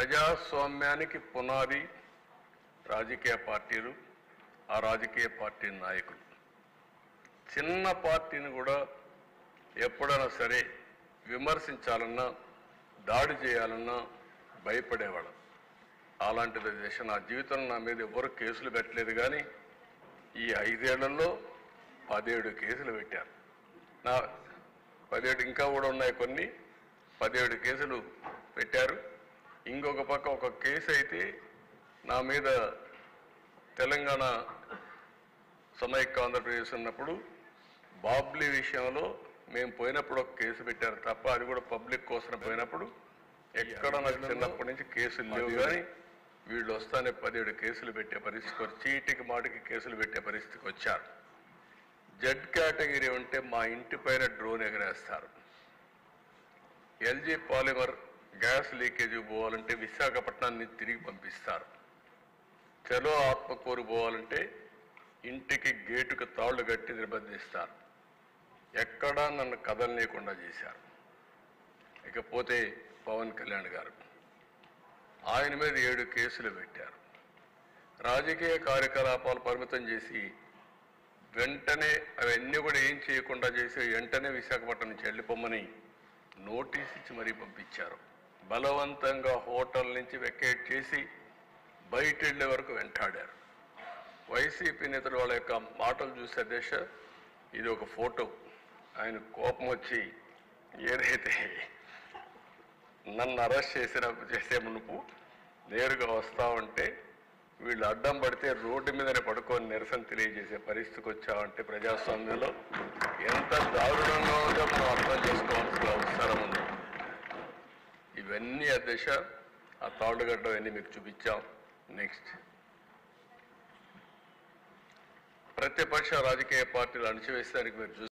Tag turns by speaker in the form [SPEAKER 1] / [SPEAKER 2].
[SPEAKER 1] ప్రజాస్వామ్యానికి పునాది రాజకీయ పార్టీలు, ఆ రాజకీయ పార్టీ నాయకులు. చిన్న పార్టీని కూడా ఎప్పుడైనా సరే విమర్శించాలన్నా, దాడి చేయాలన్నా భయపడేవాళ్ళం. అలాంటిది దేశ నా జీవితంలో నా మీద ఎవరు కేసులు పెట్టలేదు, కానీ ఈ 5 ఏళ్లలో 17 కేసులు పెట్టారు. నా 17 ఇంకా కూడా ఉన్నాయి, కొన్ని 17 కేసులు పెట్టారు. ఇంకొక పక్క ఒక కేసు అయితే నా మీద తెలంగాణ సమైక్య ఆంధ్రప్రదేశ్ ఉన్నప్పుడు బాబ్లీ విషయంలో మేము పోయినప్పుడు ఒక కేసు పెట్టారు తప్ప, అది కూడా పబ్లిక్ కోసం పోయినప్పుడు ఎక్కడ నాకు చిన్నప్పటి నుంచి కేసులు లేవు. కానీ వీళ్ళు వస్తానే 17 కేసులు పెట్టే పరిస్థితికి, చీటికి మాటికి కేసులు పెట్టే పరిస్థితికి వచ్చారు. జెడ్ కేటగిరీ ఉంటే మా ఇంటి పైన డ్రోన్ ఎగరేస్తారు. ఎల్జీ పాలిమర్ గ్యాస్ లీకేజీ పోవాలంటే విశాఖపట్నాన్ని తిరిగి పంపిస్తారు. చలో ఆత్మకూరు పోవాలంటే ఇంటికి గేటుకు తాళ్లు కట్టి నిర్బంధిస్తారు. ఎక్కడా నన్ను కదలనీయకుండా చేశారు. ఇకపోతే పవన్ కళ్యాణ్ గారు, ఆయన మీద 7 కేసులు పెట్టారు. రాజకీయ కార్యకలాపాలు పరిమితం చేసి వెంటనే అవన్నీ కూడా ఏం చేయకుండా చేసి వెంటనే విశాఖపట్నం నుంచి వెళ్ళిపోమని నోటీస్ ఇచ్చి మరీ పంపించారు. బలవంతంగా హోటల్ నుంచి వెకేట్ చేసి బయట వెళ్ళే వరకు వెంటాడారు. వైసీపీ నేతలు వాళ్ళ యొక్క మాటలు చూసే దేశ ఇది ఒక ఫోటో. ఆయన కోపం వచ్చి ఏదైతే నన్ను అరెస్ట్ చేసే మునుపు నేరుగా వస్తా ఉంటే వీళ్ళు అడ్డం పడితే రోడ్డు మీదనే పడుకొని నిరసన తెలియజేసే పరిస్థితికి వచ్చామంటే ప్రజాస్వామ్యంలో ఎంత దారుణంగా ఉందో మనం అర్థం చేసుకోవాల్సిన అవసరం ఉంది. ఇవన్నీ అధ్యక్ష, ఆ తాళ్ళుగడ్డ అన్నీ మీకు చూపించాం. నెక్స్ట్, ప్రతిపక్ష రాజకీయ పార్టీలు అణచివేసేదానికి మీరు